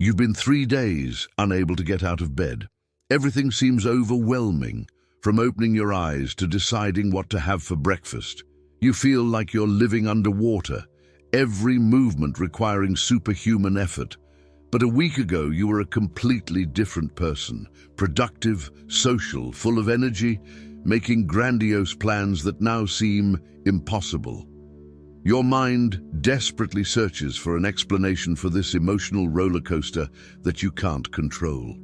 You've been 3 days unable to get out of bed. Everything seems overwhelming, from opening your eyes to deciding what to have for breakfast. You feel like you're living underwater, every movement requiring superhuman effort. But a week ago, you were a completely different person, productive, social, full of energy, making grandiose plans that now seem impossible. Your mind desperately searches for an explanation for this emotional roller coaster that you can't control.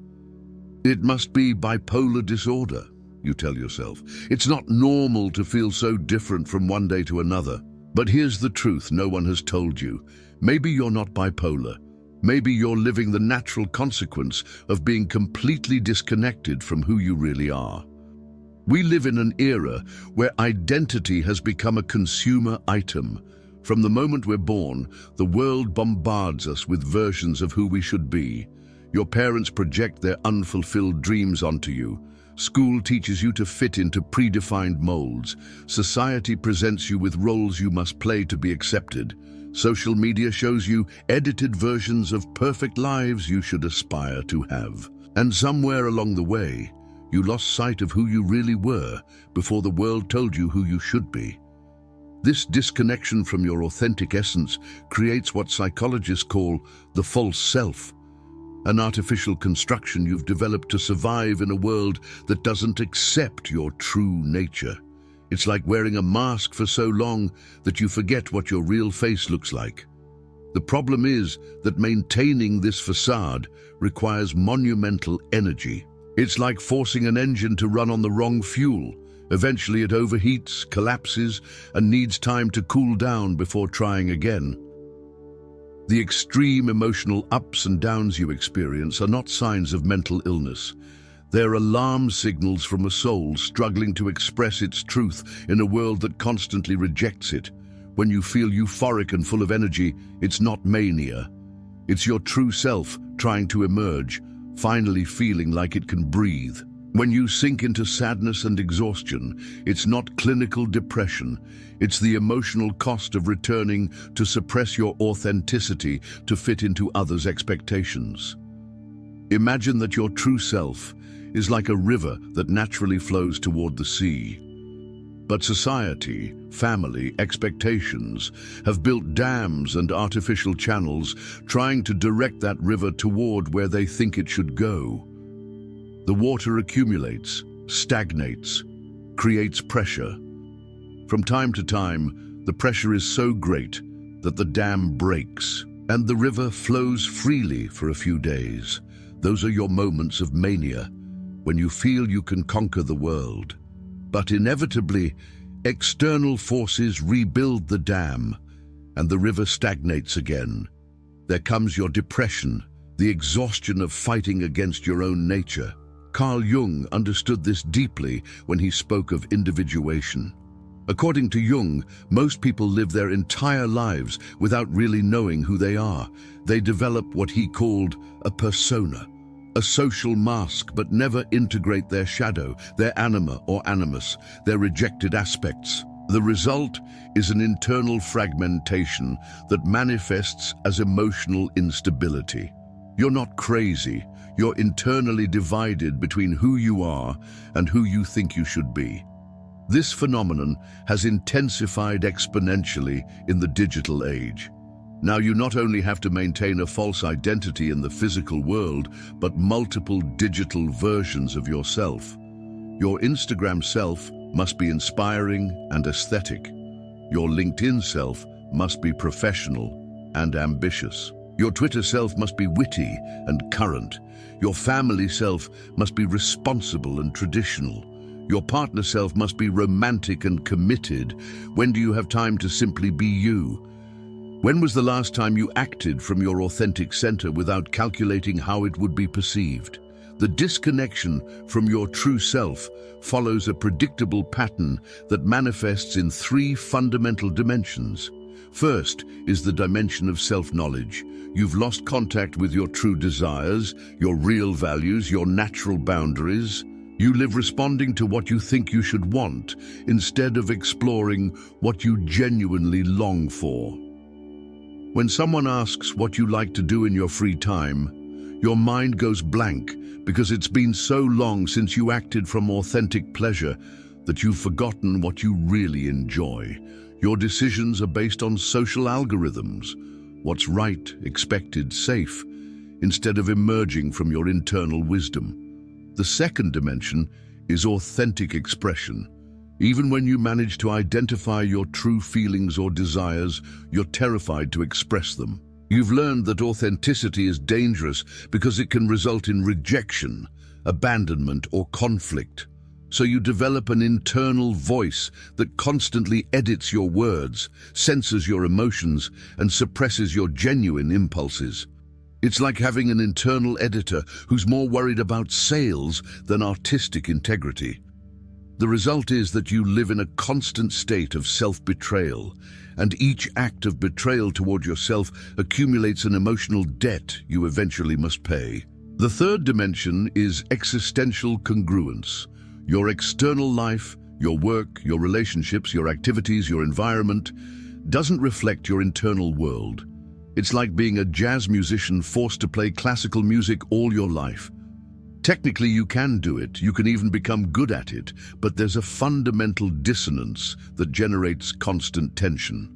It must be bipolar disorder, you tell yourself. It's not normal to feel so different from one day to another. But here's the truth no one has told you. Maybe you're not bipolar. Maybe you're living the natural consequence of being completely disconnected from who you really are. We live in an era where identity has become a consumer item. From the moment we're born, the world bombards us with versions of who we should be. Your parents project their unfulfilled dreams onto you. School teaches you to fit into predefined molds. Society presents you with roles you must play to be accepted. Social media shows you edited versions of perfect lives you should aspire to have. And somewhere along the way, you lost sight of who you really were before the world told you who you should be. This disconnection from your authentic essence creates what psychologists call the false self, an artificial construction you've developed to survive in a world that doesn't accept your true nature. It's like wearing a mask for so long that you forget what your real face looks like. The problem is that maintaining this facade requires monumental energy. It's like forcing an engine to run on the wrong fuel. Eventually it overheats, collapses, and needs time to cool down before trying again. The extreme emotional ups and downs you experience are not signs of mental illness. They're alarm signals from a soul struggling to express its truth in a world that constantly rejects it. When you feel euphoric and full of energy, it's not mania. It's your true self trying to emerge, finally feeling like it can breathe. When you sink into sadness and exhaustion, it's not clinical depression. It's the emotional cost of returning to suppress your authenticity to fit into others' expectations. Imagine that your true self is like a river that naturally flows toward the sea. But society, family, expectations have built dams and artificial channels trying to direct that river toward where they think it should go. The water accumulates, stagnates, creates pressure. From time to time, the pressure is so great that the dam breaks and the river flows freely for a few days. Those are your moments of mania, when you feel you can conquer the world. But inevitably, external forces rebuild the dam and the river stagnates again. There comes your depression, the exhaustion of fighting against your own nature. Carl Jung understood this deeply when he spoke of individuation. According to Jung, most people live their entire lives without really knowing who they are. They develop what he called a persona, a social mask, but never integrate their shadow, their anima or animus, their rejected aspects. The result is an internal fragmentation that manifests as emotional instability. You're not crazy. You're internally divided between who you are and who you think you should be. This phenomenon has intensified exponentially in the digital age. Now you not only have to maintain a false identity in the physical world, but multiple digital versions of yourself. Your Instagram self must be inspiring and aesthetic. Your LinkedIn self must be professional and ambitious. Your Twitter self must be witty and current. Your family self must be responsible and traditional. Your partner self must be romantic and committed. When do you have time to simply be you? When was the last time you acted from your authentic center without calculating how it would be perceived? The disconnection from your true self follows a predictable pattern that manifests in 3 fundamental dimensions. First is the dimension of self-knowledge. You've lost contact with your true desires, your real values, your natural boundaries. You live responding to what you think you should want, instead of exploring what you genuinely long for. When someone asks what you like to do in your free time, Your mind goes blank because it's been so long since you acted from authentic pleasure that you've forgotten what you really enjoy. Your decisions are based on social algorithms, what's right, expected, safe, instead of emerging from your internal wisdom. The second dimension is authentic expression. Even when you manage to identify your true feelings or desires, you're terrified to express them. You've learned that authenticity is dangerous because it can result in rejection, abandonment, or conflict. So you develop an internal voice that constantly edits your words, censors your emotions, and suppresses your genuine impulses. It's like having an internal editor who's more worried about sales than artistic integrity. The result is that you live in a constant state of self-betrayal, and each act of betrayal toward yourself accumulates an emotional debt you eventually must pay. The third dimension is existential congruence. Your external life, your work, your relationships, your activities, your environment doesn't reflect your internal world. It's like being a jazz musician forced to play classical music all your life. Technically, you can do it, you can even become good at it, but there's a fundamental dissonance that generates constant tension.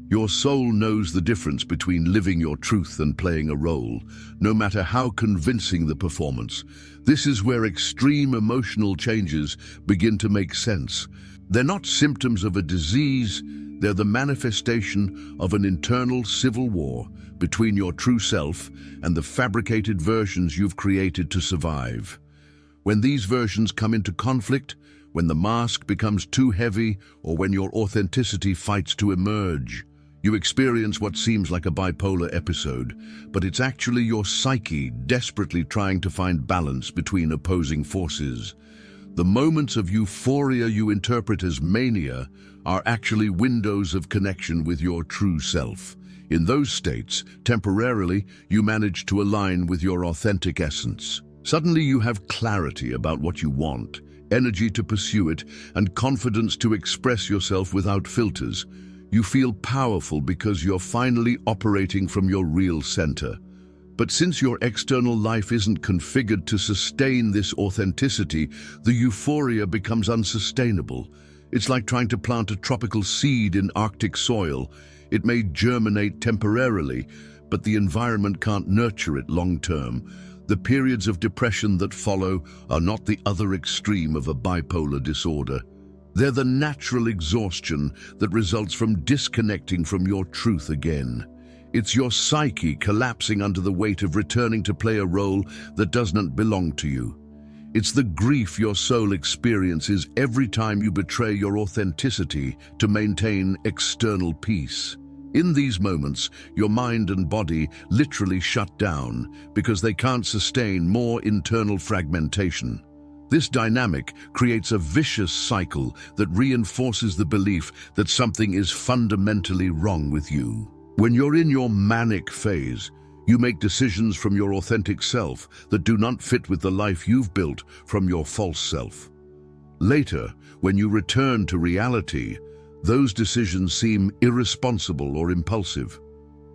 Your soul knows the difference between living your truth and playing a role, no matter how convincing the performance. This is where extreme emotional changes begin to make sense. They're not symptoms of a disease, they're the manifestation of an internal civil war between your true self and the fabricated versions you've created to survive. When these versions come into conflict, when the mask becomes too heavy, or when your authenticity fights to emerge, you experience what seems like a bipolar episode, but it's actually your psyche desperately trying to find balance between opposing forces. The moments of euphoria you interpret as mania are actually windows of connection with your true self. In those states, temporarily, you manage to align with your authentic essence. Suddenly you have clarity about what you want, energy to pursue it, and confidence to express yourself without filters. You feel powerful because you're finally operating from your real center. But since your external life isn't configured to sustain this authenticity, the euphoria becomes unsustainable. It's like trying to plant a tropical seed in Arctic soil. It may germinate temporarily, but the environment can't nurture it long-term. The periods of depression that follow are not the other extreme of a bipolar disorder. They're the natural exhaustion that results from disconnecting from your truth again. It's your psyche collapsing under the weight of returning to play a role that doesn't belong to you. It's the grief your soul experiences every time you betray your authenticity to maintain external peace. In these moments, your mind and body literally shut down because they can't sustain more internal fragmentation. This dynamic creates a vicious cycle that reinforces the belief that something is fundamentally wrong with you. When you're in your manic phase, you make decisions from your authentic self that do not fit with the life you've built from your false self. Later, when you return to reality, those decisions seem irresponsible or impulsive.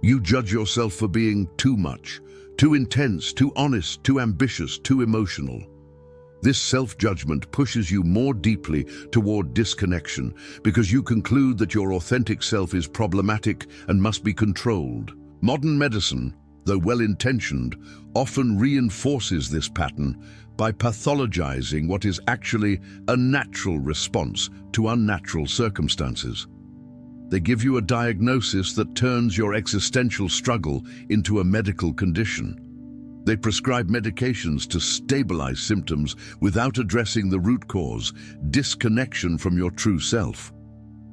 You judge yourself for being too much, too intense, too honest, too ambitious, too emotional. This self-judgment pushes you more deeply toward disconnection because you conclude that your authentic self is problematic and must be controlled. Modern medicine, though well-intentioned, often reinforces this pattern by pathologizing what is actually a natural response to unnatural circumstances. They give you a diagnosis that turns your existential struggle into a medical condition. They prescribe medications to stabilize symptoms without addressing the root cause, disconnection from your true self.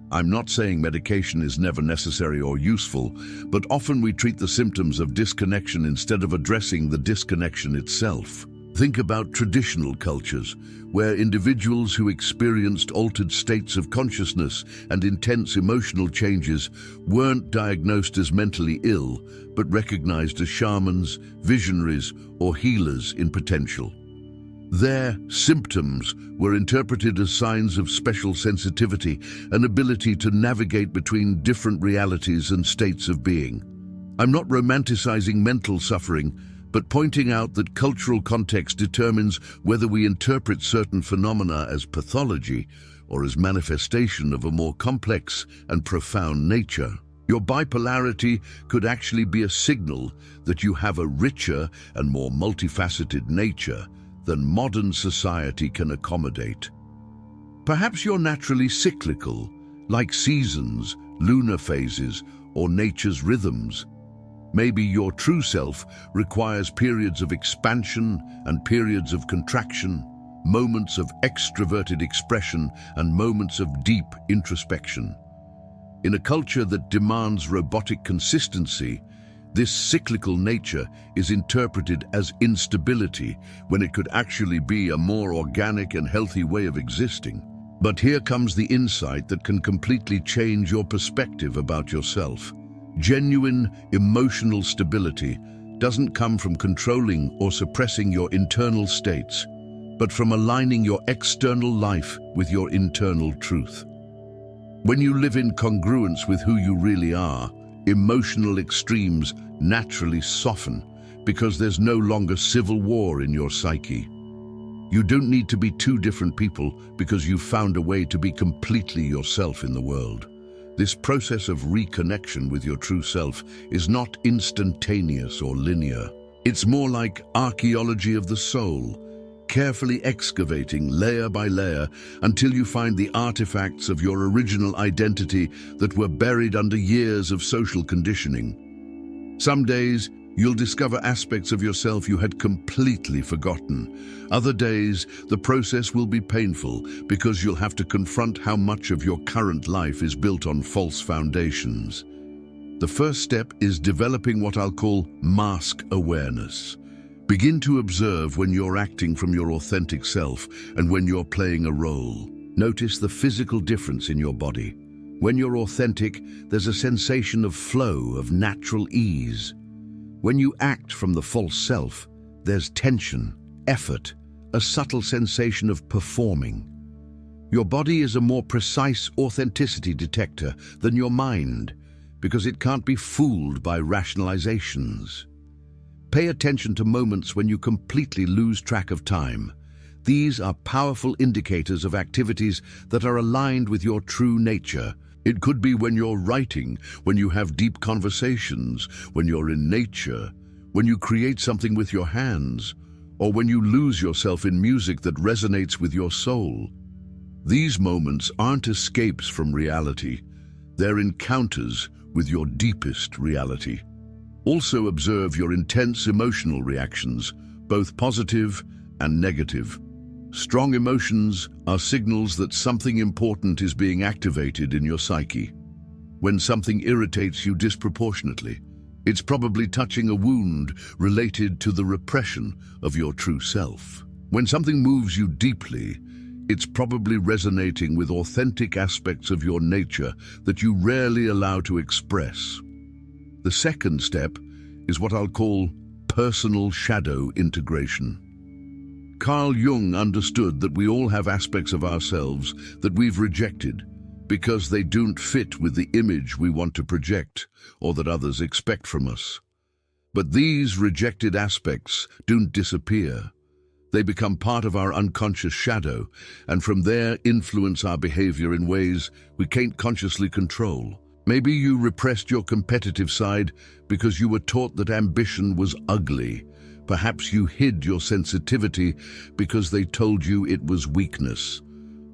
I'm not saying medication is never necessary or useful, but often we treat the symptoms of disconnection instead of addressing the disconnection itself. Think about traditional cultures, where individuals who experienced altered states of consciousness and intense emotional changes weren't diagnosed as mentally ill, but recognized as shamans, visionaries, or healers in potential. Their symptoms were interpreted as signs of special sensitivity and ability to navigate between different realities and states of being. I'm not romanticizing mental suffering, but pointing out that cultural context determines whether we interpret certain phenomena as pathology or as manifestation of a more complex and profound nature. Your bipolarity could actually be a signal that you have a richer and more multifaceted nature than modern society can accommodate. Perhaps you're naturally cyclical, like seasons, lunar phases, or nature's rhythms. Maybe your true self requires periods of expansion and periods of contraction, moments of extroverted expression and moments of deep introspection. In a culture that demands robotic consistency, this cyclical nature is interpreted as instability when it could actually be a more organic and healthy way of existing. But here comes the insight that can completely change your perspective about yourself. Genuine emotional stability doesn't come from controlling or suppressing your internal states, but from aligning your external life with your internal truth. When you live in congruence with who you really are, emotional extremes naturally soften because there's no longer civil war in your psyche. You don't need to be two different people because you've found a way to be completely yourself in the world. This process of reconnection with your true self is not instantaneous or linear. It's more like archaeology of the soul, carefully excavating layer by layer until you find the artifacts of your original identity that were buried under years of social conditioning. Some days, you'll discover aspects of yourself you had completely forgotten. Other days, the process will be painful because you'll have to confront how much of your current life is built on false foundations. The first step is developing what I'll call mask awareness. Begin to observe when you're acting from your authentic self and when you're playing a role. Notice the physical difference in your body. When you're authentic, there's a sensation of flow, of natural ease. When you act from the false self, there's tension, effort, a subtle sensation of performing. Your body is a more precise authenticity detector than your mind because it can't be fooled by rationalizations. Pay attention to moments when you completely lose track of time. These are powerful indicators of activities that are aligned with your true nature. It could be when you're writing, when you have deep conversations, when you're in nature, when you create something with your hands, or when you lose yourself in music that resonates with your soul. These moments aren't escapes from reality. They're encounters with your deepest reality. Also observe your intense emotional reactions, both positive and negative. Strong emotions are signals that something important is being activated in your psyche. When something irritates you disproportionately, it's probably touching a wound related to the repression of your true self. When something moves you deeply, it's probably resonating with authentic aspects of your nature that you rarely allow to express. The second step is what I'll call personal shadow integration. Carl Jung understood that we all have aspects of ourselves that we've rejected because they don't fit with the image we want to project or that others expect from us. But these rejected aspects don't disappear. They become part of our unconscious shadow and from there influence our behavior in ways we can't consciously control. Maybe you repressed your competitive side because you were taught that ambition was ugly. Perhaps you hid your sensitivity because they told you it was weakness.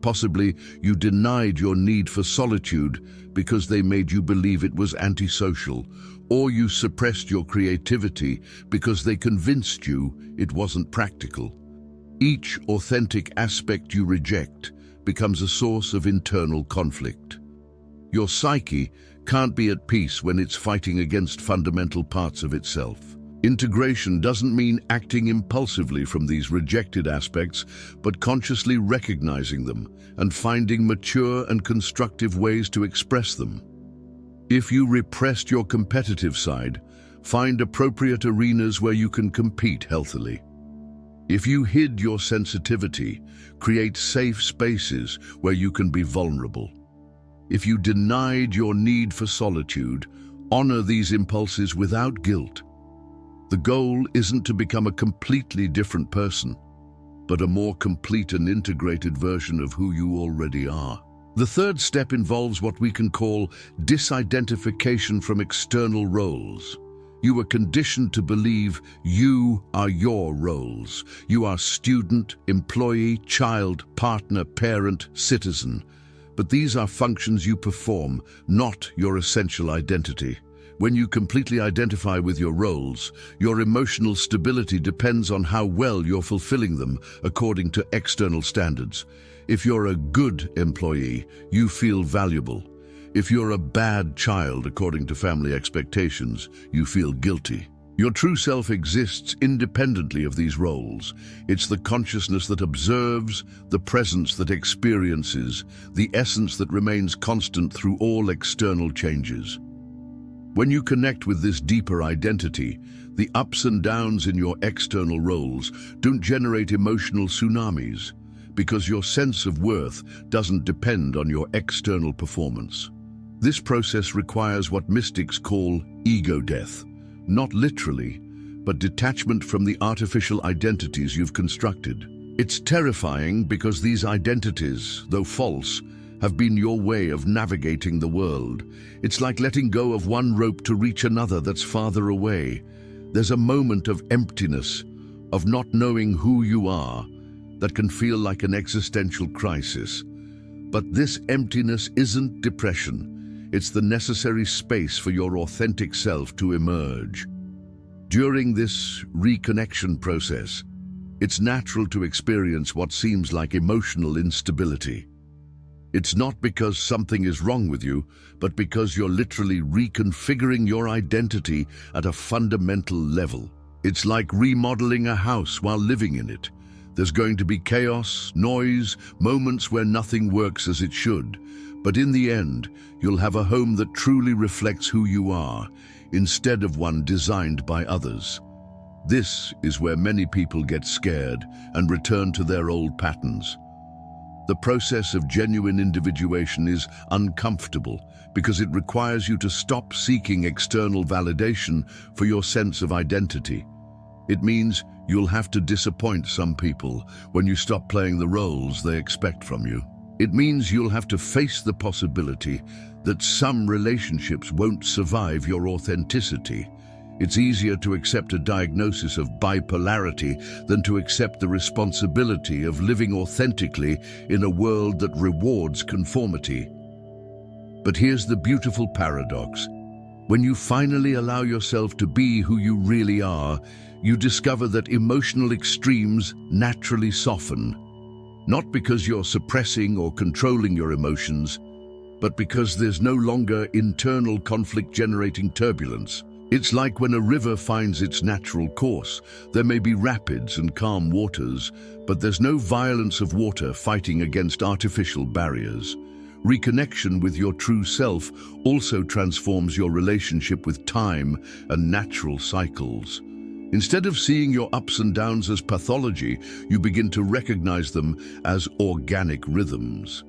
Possibly you denied your need for solitude because they made you believe it was antisocial. Or you suppressed your creativity because they convinced you it wasn't practical. Each authentic aspect you reject becomes a source of internal conflict. Your psyche can't be at peace when it's fighting against fundamental parts of itself. Integration doesn't mean acting impulsively from these rejected aspects, but consciously recognizing them and finding mature and constructive ways to express them. If you repressed your competitive side, find appropriate arenas where you can compete healthily. If you hid your sensitivity, create safe spaces where you can be vulnerable. If you denied your need for solitude, honor these impulses without guilt. The goal isn't to become a completely different person, but a more complete and integrated version of who you already are. The third step involves what we can call disidentification from external roles. You are conditioned to believe you are your roles. You are student, employee, child, partner, parent, citizen. But these are functions you perform, not your essential identity. When you completely identify with your roles, your emotional stability depends on how well you're fulfilling them according to external standards. If you're a good employee, you feel valuable. If you're a bad child according to family expectations, you feel guilty. Your true self exists independently of these roles. It's the consciousness that observes, the presence that experiences, the essence that remains constant through all external changes. When you connect with this deeper identity, the ups and downs in your external roles don't generate emotional tsunamis, because your sense of worth doesn't depend on your external performance. This process requires what mystics call ego death, not literally, but detachment from the artificial identities you've constructed. It's terrifying because these identities, though false, have been your way of navigating the world. It's like letting go of one rope to reach another that's farther away. There's a moment of emptiness, of not knowing who you are, that can feel like an existential crisis. But this emptiness isn't depression. It's the necessary space for your authentic self to emerge. During this reconnection process, it's natural to experience what seems like emotional instability. It's not because something is wrong with you, but because you're literally reconfiguring your identity at a fundamental level. It's like remodeling a house while living in it. There's going to be chaos, noise, moments where nothing works as it should. But in the end, you'll have a home that truly reflects who you are, instead of one designed by others. This is where many people get scared and return to their old patterns. The process of genuine individuation is uncomfortable because it requires you to stop seeking external validation for your sense of identity. It means you'll have to disappoint some people when you stop playing the roles they expect from you. It means you'll have to face the possibility that some relationships won't survive your authenticity. It's easier to accept a diagnosis of bipolarity than to accept the responsibility of living authentically in a world that rewards conformity. But here's the beautiful paradox. When you finally allow yourself to be who you really are, you discover that emotional extremes naturally soften. Not because you're suppressing or controlling your emotions, but because there's no longer internal conflict-generating turbulence. It's like when a river finds its natural course. There may be rapids and calm waters, but there's no violence of water fighting against artificial barriers. Reconnection with your true self also transforms your relationship with time and natural cycles. Instead of seeing your ups and downs as pathology, you begin to recognize them as organic rhythms.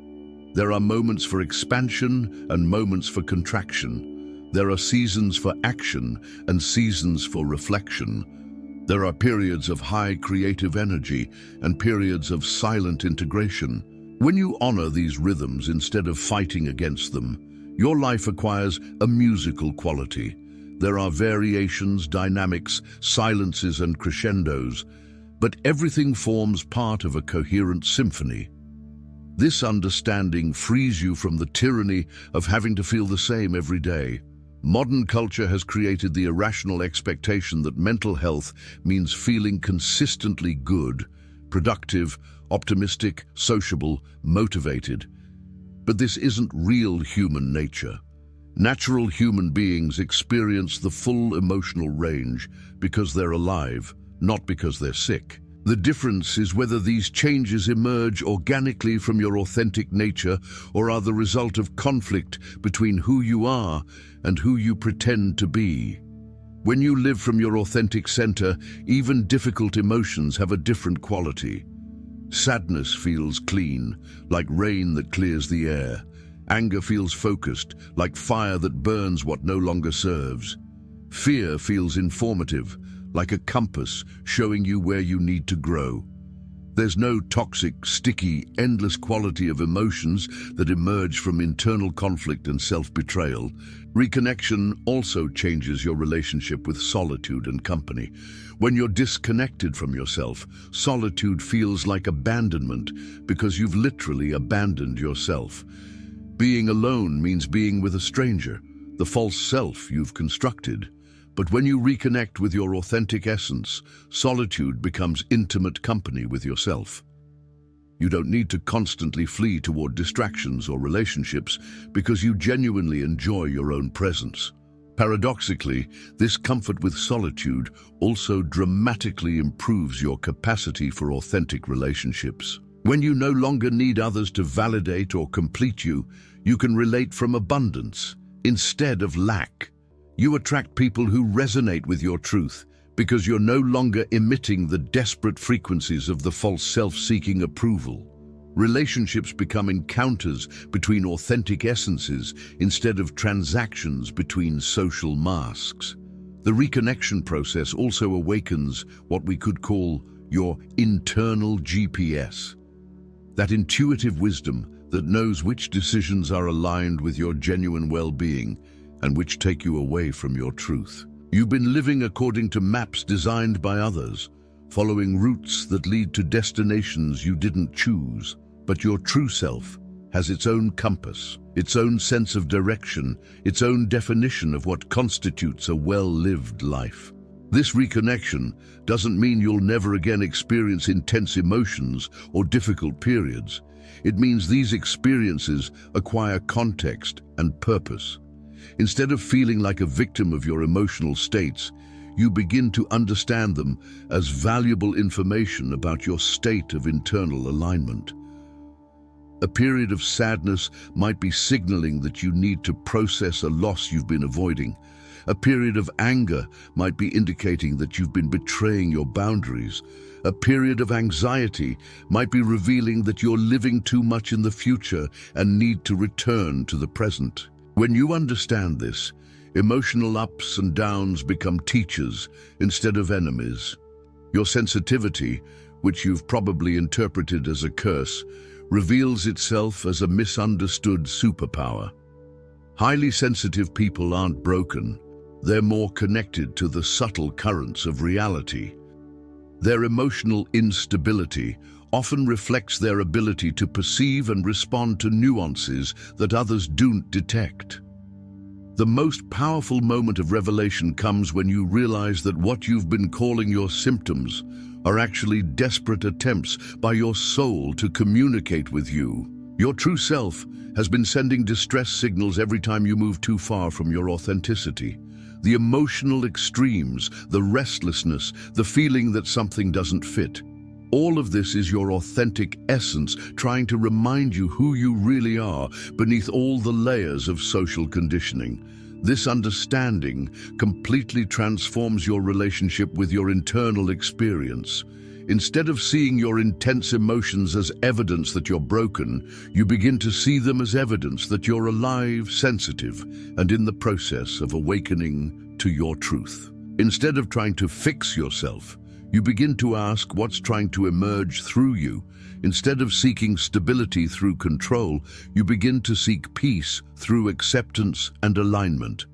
There are moments for expansion and moments for contraction. There are seasons for action and seasons for reflection. There are periods of high creative energy and periods of silent integration. When you honor these rhythms instead of fighting against them, your life acquires a musical quality. There are variations, dynamics, silences, and crescendos, but everything forms part of a coherent symphony. This understanding frees you from the tyranny of having to feel the same every day. Modern culture has created the irrational expectation that mental health means feeling consistently good, productive, optimistic, sociable, motivated. But this isn't real human nature. Natural human beings experience the full emotional range because they're alive, not because they're sick. The difference is whether these changes emerge organically from your authentic nature or are the result of conflict between who you are and who you pretend to be. When you live from your authentic center, even difficult emotions have a different quality. Sadness feels clean, like rain that clears the air. Anger feels focused, like fire that burns what no longer serves. Fear feels informative, like a compass showing you where you need to grow. There's no toxic, sticky, endless quality of emotions that emerge from internal conflict and self-betrayal. Reconnection also changes your relationship with solitude and company. When you're disconnected from yourself, solitude feels like abandonment because you've literally abandoned yourself. Being alone means being with a stranger, the false self you've constructed. But when you reconnect with your authentic essence, solitude becomes intimate company with yourself. You don't need to constantly flee toward distractions or relationships because you genuinely enjoy your own presence. Paradoxically, this comfort with solitude also dramatically improves your capacity for authentic relationships. When you no longer need others to validate or complete you, you can relate from abundance instead of lack. You attract people who resonate with your truth because you're no longer emitting the desperate frequencies of the false self-seeking approval. Relationships become encounters between authentic essences instead of transactions between social masks. The reconnection process also awakens what we could call your internal GPS. That intuitive wisdom that knows which decisions are aligned with your genuine well-being and which take you away from your truth. You've been living according to maps designed by others, following routes that lead to destinations you didn't choose. But your true self has its own compass, its own sense of direction, its own definition of what constitutes a well-lived life. This reconnection doesn't mean you'll never again experience intense emotions or difficult periods. It means these experiences acquire context and purpose. Instead of feeling like a victim of your emotional states, you begin to understand them as valuable information about your state of internal alignment. A period of sadness might be signaling that you need to process a loss you've been avoiding. A period of anger might be indicating that you've been betraying your boundaries. A period of anxiety might be revealing that you're living too much in the future and need to return to the present. When you understand this, emotional ups and downs become teachers instead of enemies. Your sensitivity, which you've probably interpreted as a curse, reveals itself as a misunderstood superpower. Highly sensitive people aren't broken. They're more connected to the subtle currents of reality. Their emotional instability often reflects their ability to perceive and respond to nuances that others don't detect. The most powerful moment of revelation comes when you realize that what you've been calling your symptoms are actually desperate attempts by your soul to communicate with you. Your true self has been sending distress signals every time you move too far from your authenticity. The emotional extremes, the restlessness, the feeling that something doesn't fit. All of this is your authentic essence trying to remind you who you really are beneath all the layers of social conditioning. This understanding completely transforms your relationship with your internal experience. Instead of seeing your intense emotions as evidence that you're broken, you begin to see them as evidence that you're alive, sensitive, and in the process of awakening to your truth. Instead of trying to fix yourself, you begin to ask what's trying to emerge through you. Instead of seeking stability through control, you begin to seek peace through acceptance and alignment.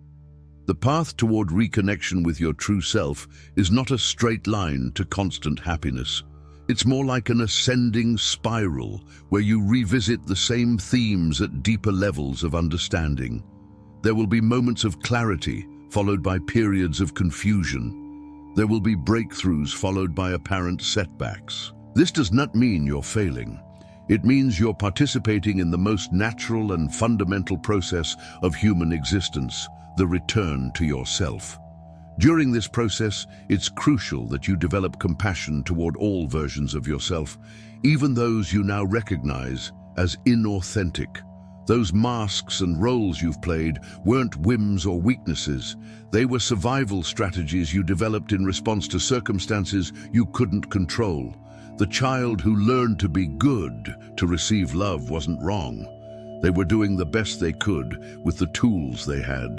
The path toward reconnection with your true self is not a straight line to constant happiness. It's more like an ascending spiral where you revisit the same themes at deeper levels of understanding. There will be moments of clarity, followed by periods of confusion. There will be breakthroughs followed by apparent setbacks. This does not mean you're failing. It means you're participating in the most natural and fundamental process of human existence, the return to yourself. During this process, it's crucial that you develop compassion toward all versions of yourself, even those you now recognize as inauthentic. Those masks and roles you've played weren't whims or weaknesses. They were survival strategies you developed in response to circumstances you couldn't control. The child who learned to be good to receive love wasn't wrong. They were doing the best they could with the tools they had.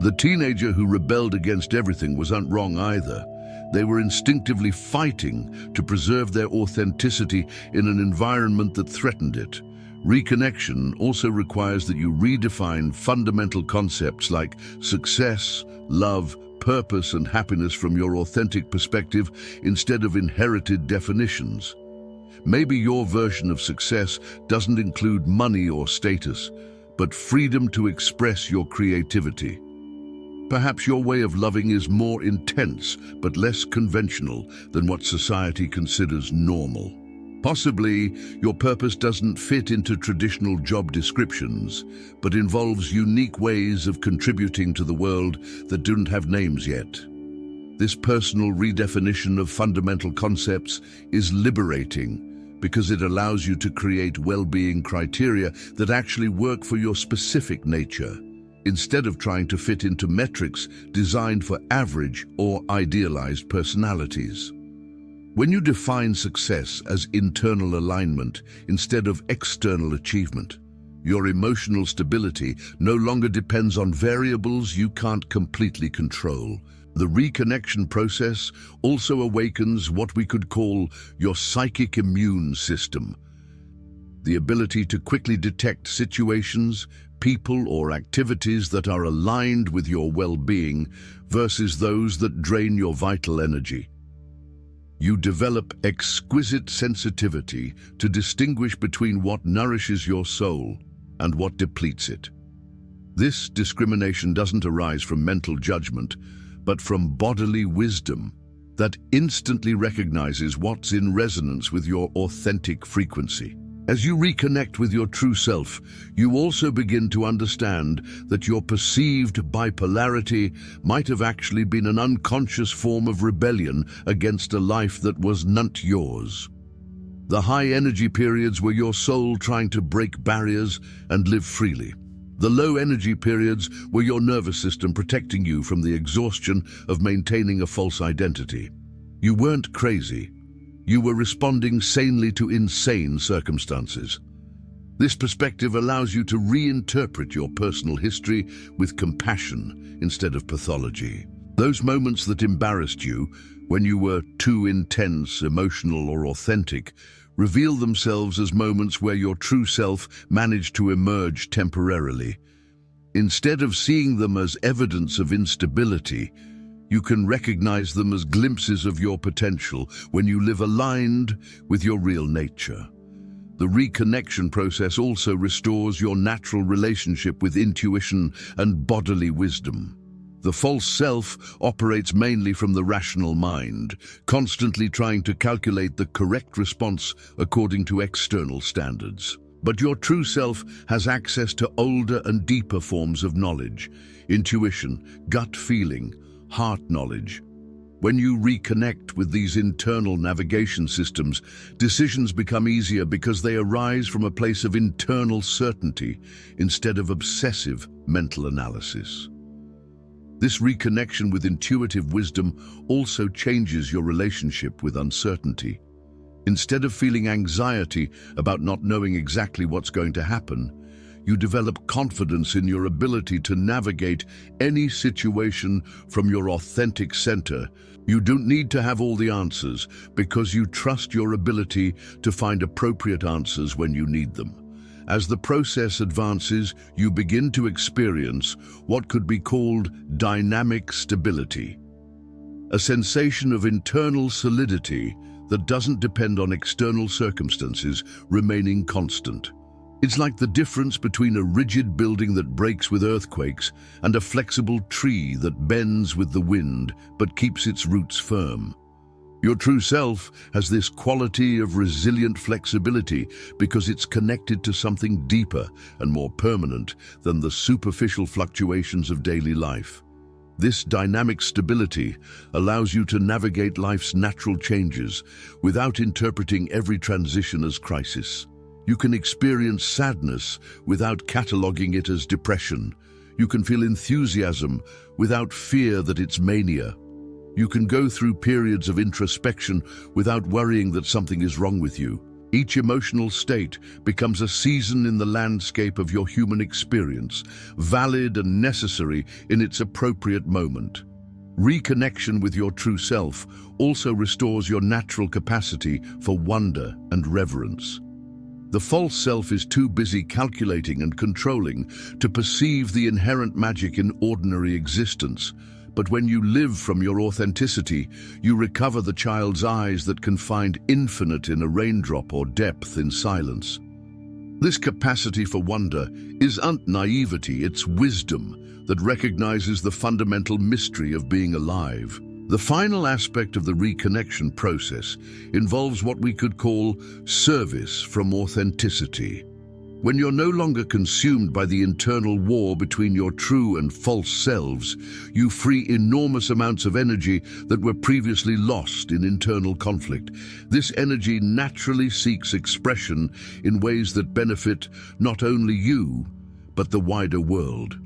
The teenager who rebelled against everything wasn't wrong either. They were instinctively fighting to preserve their authenticity in an environment that threatened it. Reconnection also requires that you redefine fundamental concepts like success, love, purpose, and happiness from your authentic perspective instead of inherited definitions. Maybe your version of success doesn't include money or status, but freedom to express your creativity. Perhaps your way of loving is more intense but less conventional than what society considers normal. Possibly, your purpose doesn't fit into traditional job descriptions, but involves unique ways of contributing to the world that don't have names yet. This personal redefinition of fundamental concepts is liberating because it allows you to create well-being criteria that actually work for your specific nature, instead of trying to fit into metrics designed for average or idealized personalities. When you define success as internal alignment instead of external achievement, your emotional stability no longer depends on variables you can't completely control. The reconnection process also awakens what we could call your psychic immune system, the ability to quickly detect situations, people, or activities that are aligned with your well-being versus those that drain your vital energy. You develop exquisite sensitivity to distinguish between what nourishes your soul and what depletes it. This discrimination doesn't arise from mental judgment, but from bodily wisdom that instantly recognizes what's in resonance with your authentic frequency. As you reconnect with your true self, you also begin to understand that your perceived bipolarity might have actually been an unconscious form of rebellion against a life that was not yours. The high-energy periods were your soul trying to break barriers and live freely. The low-energy periods were your nervous system protecting you from the exhaustion of maintaining a false identity. You weren't crazy. You were responding sanely to insane circumstances. This perspective allows you to reinterpret your personal history with compassion instead of pathology. Those moments that embarrassed you, when you were too intense, emotional, or authentic, reveal themselves as moments where your true self managed to emerge temporarily. Instead of seeing them as evidence of instability, you can recognize them as glimpses of your potential when you live aligned with your real nature. The reconnection process also restores your natural relationship with intuition and bodily wisdom. The false self operates mainly from the rational mind, constantly trying to calculate the correct response according to external standards. But your true self has access to older and deeper forms of knowledge, intuition, gut feeling, heart knowledge. When you reconnect with these internal navigation systems, decisions become easier because they arise from a place of internal certainty instead of obsessive mental analysis. This reconnection with intuitive wisdom also changes your relationship with uncertainty. Instead of feeling anxiety about not knowing exactly what's going to happen, you develop confidence in your ability to navigate any situation from your authentic center. You don't need to have all the answers because you trust your ability to find appropriate answers when you need them. As the process advances, you begin to experience what could be called dynamic stability, a sensation of internal solidity that doesn't depend on external circumstances remaining constant. It's like the difference between a rigid building that breaks with earthquakes and a flexible tree that bends with the wind but keeps its roots firm. Your true self has this quality of resilient flexibility because it's connected to something deeper and more permanent than the superficial fluctuations of daily life. This dynamic stability allows you to navigate life's natural changes without interpreting every transition as crisis. You can experience sadness without cataloging it as depression. You can feel enthusiasm without fear that it's mania. You can go through periods of introspection without worrying that something is wrong with you. Each emotional state becomes a season in the landscape of your human experience, valid and necessary in its appropriate moment. Reconnection with your true self also restores your natural capacity for wonder and reverence. The false self is too busy calculating and controlling to perceive the inherent magic in ordinary existence. But when you live from your authenticity, you recover the child's eyes that can find infinite in a raindrop or depth in silence. This capacity for wonder isn't naivety, it's wisdom that recognizes the fundamental mystery of being alive. The final aspect of the reconnection process involves what we could call service from authenticity. When you're no longer consumed by the internal war between your true and false selves, you free enormous amounts of energy that were previously lost in internal conflict. This energy naturally seeks expression in ways that benefit not only you, but the wider world.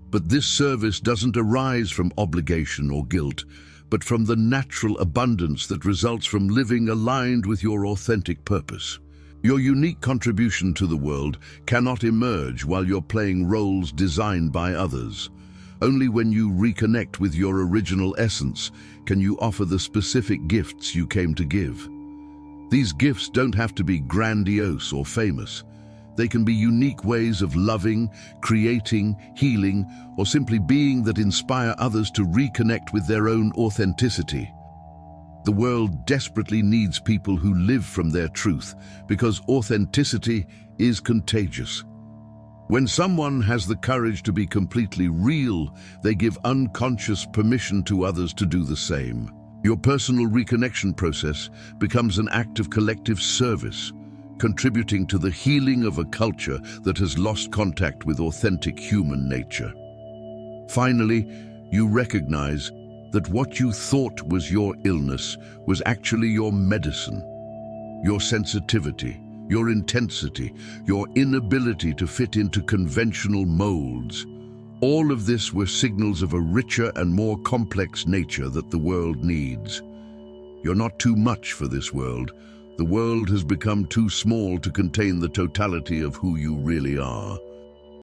But this service doesn't arise from obligation or guilt, but from the natural abundance that results from living aligned with your authentic purpose. Your unique contribution to the world cannot emerge while you're playing roles designed by others. Only when you reconnect with your original essence can you offer the specific gifts you came to give. These gifts don't have to be grandiose or famous. They can be unique ways of loving, creating, healing, or simply being that inspire others to reconnect with their own authenticity. The world desperately needs people who live from their truth, because authenticity is contagious. When someone has the courage to be completely real, they give unconscious permission to others to do the same. Your personal reconnection process becomes an act of collective service, contributing to the healing of a culture that has lost contact with authentic human nature. Finally, you recognize that what you thought was your illness was actually your medicine. Your sensitivity, your intensity, your inability to fit into conventional molds. All of this were signals of a richer and more complex nature that the world needs. You're not too much for this world. The world has become too small to contain the totality of who you really are.